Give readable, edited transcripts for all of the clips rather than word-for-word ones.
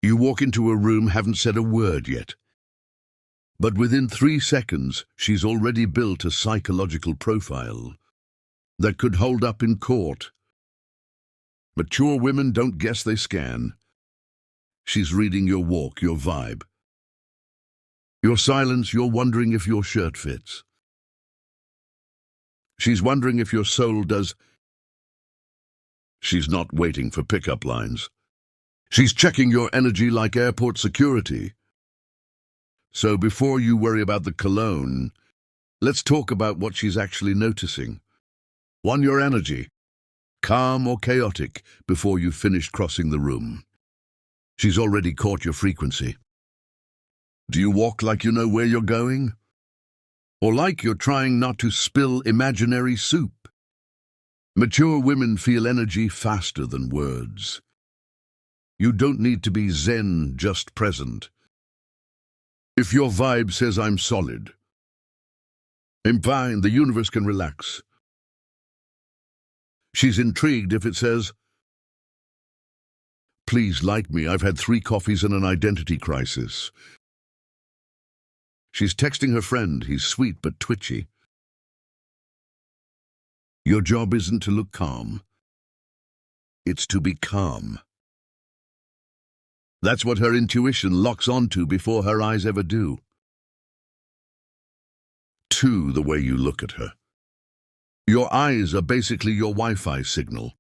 You walk into a room, haven't said a word yet. But within 3 seconds, she's already built a psychological profile that could hold up in court. Mature women don't guess, they scan. She's reading your walk, your vibe. Your silence, you're wondering if your shirt fits. She's wondering if your soul does. She's not waiting for pickup lines. She's checking your energy like airport security. So before you worry about the cologne, let's talk about what she's actually noticing. 1, your energy, calm or chaotic before you've finished crossing the room. She's already caught your frequency. Do you walk like you know where you're going? Or like you're trying not to spill imaginary soup? Mature women feel energy faster than words. You don't need to be zen, just present. If your vibe says I'm solid, I'm fine, the universe can relax. She's intrigued if it says, please like me, I've had 3 coffees and an identity crisis. She's texting her friend, he's sweet but twitchy. Your job isn't to look calm, it's to be calm. That's what her intuition locks onto before her eyes ever do. 2, the way you look at her. Your eyes are basically your Wi-Fi signal,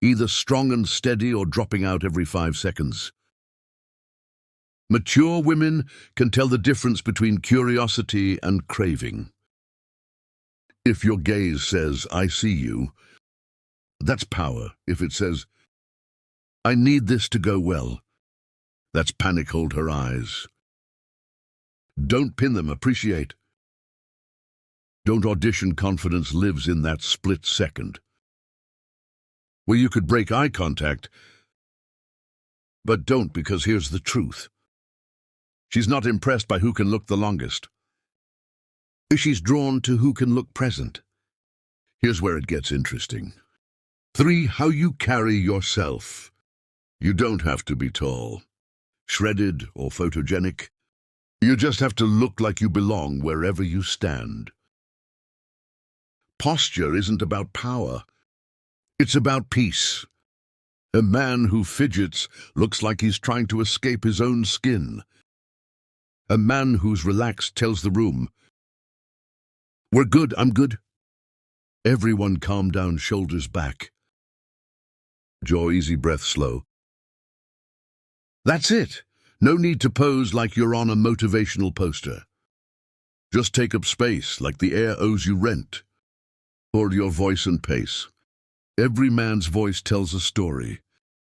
either strong and steady or dropping out every 5 seconds. Mature women can tell the difference between curiosity and craving. If your gaze says, I see you, that's power. If it says, I need this to go well, that's panic. Hold her eyes. Don't pin them, appreciate. Don't audition. Confidence lives in that split second, where you could break eye contact, but don't, because here's the truth. She's not impressed by who can look the longest. She's drawn to who can look present. Here's where it gets interesting. 3, how you carry yourself. You don't have to be tall, shredded, or photogenic. You just have to look like you belong wherever you stand. Posture isn't about power. It's about peace. A man who fidgets looks like he's trying to escape his own skin. A man who's relaxed tells the room, we're good, I'm good. Everyone calm down, shoulders back. Jaw easy, breath slow. That's it. No need to pose like you're on a motivational poster. Just take up space like the air owes you rent. Hold your voice and pace. Every man's voice tells a story.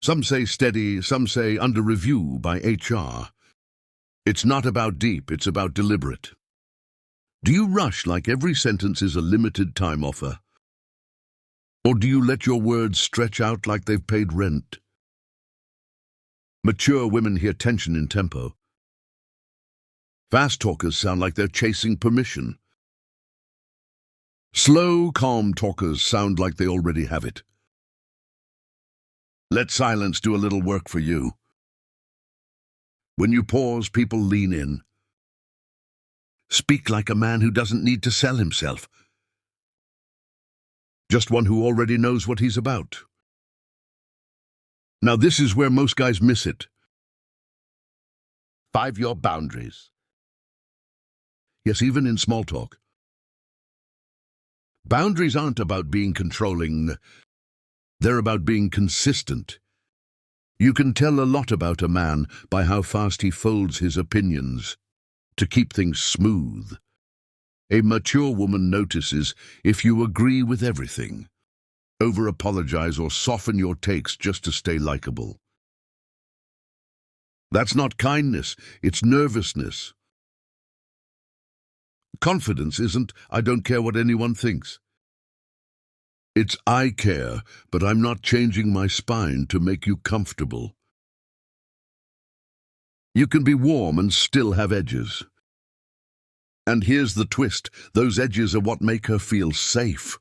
Some say steady, some say under review by HR. It's not about deep, it's about deliberate. Do you rush like every sentence is a limited time offer? Or do you let your words stretch out like they've paid rent? Mature women hear tension in tempo. Fast talkers sound like they're chasing permission. Slow, calm talkers sound like they already have it. Let silence do a little work for you. When you pause, people lean in. Speak like a man who doesn't need to sell himself. Just one who already knows what he's about. Now this is where most guys miss it. 5, your boundaries. Yes, even in small talk. Boundaries aren't about being controlling. They're about being consistent. You can tell a lot about a man by how fast he folds his opinions to keep things smooth. A mature woman notices if you agree with everything, over-apologize, or soften your takes just to stay likable. That's not kindness, it's nervousness. Confidence isn't, I don't care what anyone thinks. It's, I care, but I'm not changing my spine to make you comfortable. You can be warm and still have edges. And here's the twist, those edges are what make her feel safe.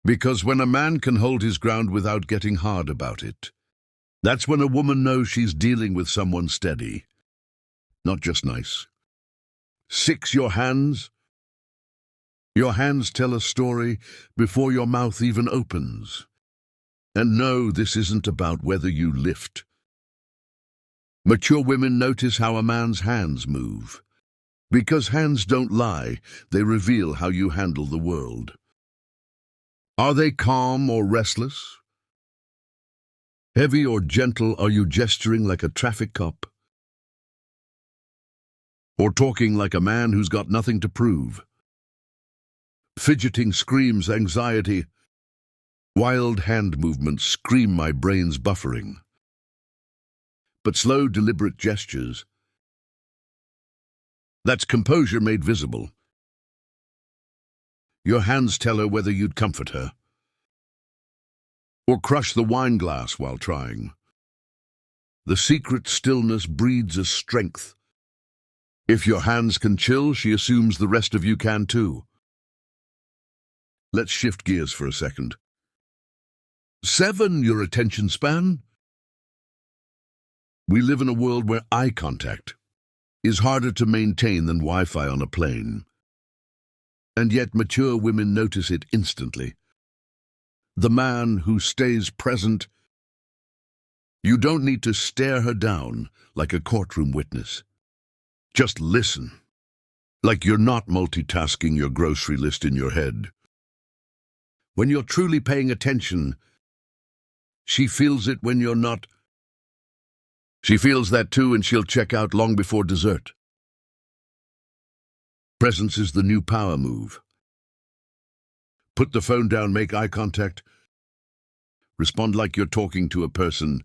Because when a man can hold his ground without getting hard about it, That's when a woman knows she's dealing with someone steady, not just nice. 6, your hands. Your hands tell a story before your mouth even opens. And no, this isn't about whether you lift. Mature women notice how a man's hands move. Because hands don't lie, they reveal how you handle the world. Are they calm or restless? Heavy or gentle, are you gesturing like a traffic cop? Or talking like a man who's got nothing to prove? Fidgeting screams anxiety. Wild hand movements scream my brain's buffering. But slow, deliberate gestures, that's composure made visible. Your hands tell her whether you'd comfort her, or crush the wine glass while trying. The secret stillness breeds a strength. If your hands can chill, she assumes the rest of you can too. Let's shift gears for a second. 7, your attention span. We live in a world where eye contact is harder to maintain than Wi-Fi on a plane. And yet mature women notice it instantly. The man who stays present. You don't need to stare her down like a courtroom witness. Just listen, like you're not multitasking your grocery list in your head. When you're truly paying attention, she feels it when you're not. She feels that too, and she'll check out long before dessert. Presence is the new power move. Put the phone down, make eye contact. Respond like you're talking to a person,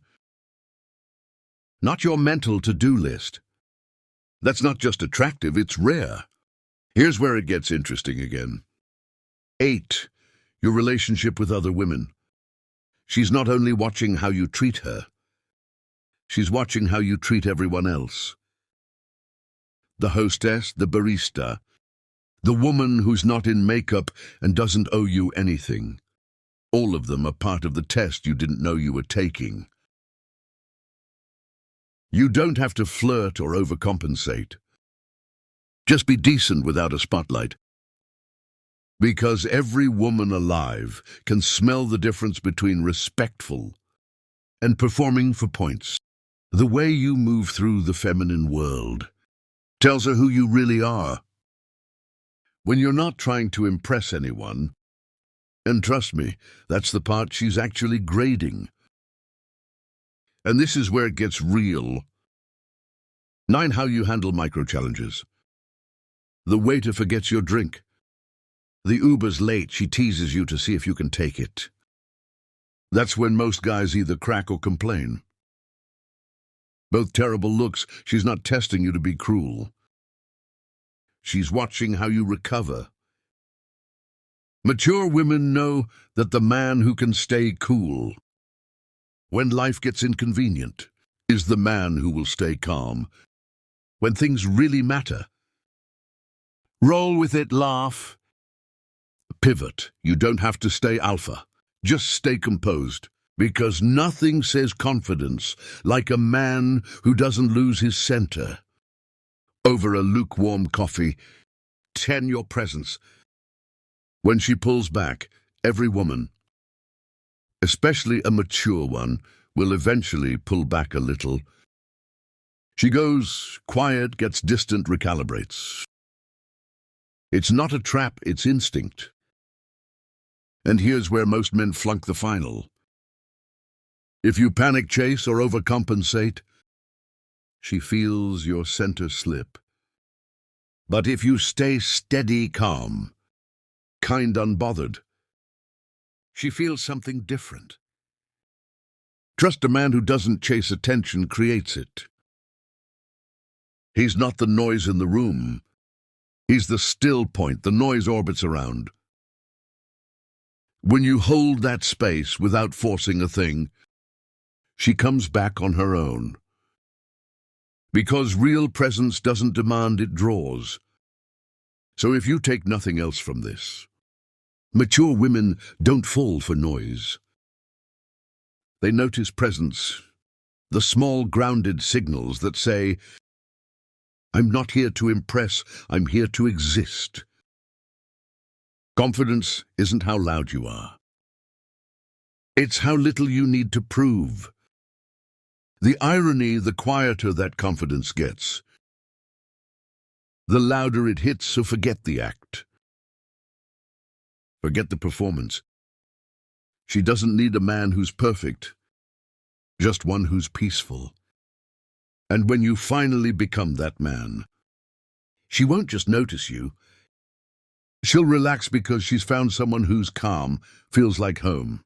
not your mental to-do list. That's not just attractive, it's rare. Here's where it gets interesting again. 8, your relationship with other women. She's not only watching how you treat her, she's watching how you treat everyone else. The hostess, the barista, the woman who's not in makeup and doesn't owe you anything. All of them are part of the test you didn't know you were taking. You don't have to flirt or overcompensate. Just be decent without a spotlight. Because every woman alive can smell the difference between respectful and performing for points. The way you move through the feminine world tells her who you really are. When you're not trying to impress anyone, and trust me, that's the part she's actually grading. And this is where it gets real. 9, how you handle micro-challenges. The waiter forgets your drink. The Uber's late, she teases you to see if you can take it. That's when most guys either crack or complain. Both terrible looks. She's not testing you to be cruel. She's watching how you recover. Mature women know that the man who can stay cool when life gets inconvenient is the man who will stay calm when things really matter. Roll with it, laugh. Pivot. You don't have to stay alpha. Just stay composed. Because nothing says confidence like a man who doesn't lose his center. Over a lukewarm coffee. 10, your presence. When she pulls back, every woman, especially a mature one, will eventually pull back a little. She goes quiet, gets distant, recalibrates. It's not a trap, it's instinct. And here's where most men flunk the final. If you panic chase or overcompensate, she feels your center slip. But if you stay steady, calm, kind, unbothered, she feels something different. Trust a man who doesn't chase attention, creates it. He's not the noise in the room. He's the still point the noise orbits around. When you hold that space without forcing a thing, she comes back on her own. Because real presence doesn't demand, it draws. So if you take nothing else from this, mature women don't fall for noise. They notice presence The small, grounded signals that say, I'm not here to impress, I'm here to exist. Confidence isn't how loud you are. It's how little you need to prove. The irony, the quieter that confidence gets, the louder it hits, so forget the act. Forget the performance. She doesn't need a man who's perfect, just one who's peaceful. And when you finally become that man, she won't just notice you. She'll relax because she's found someone who's calm, feels like home.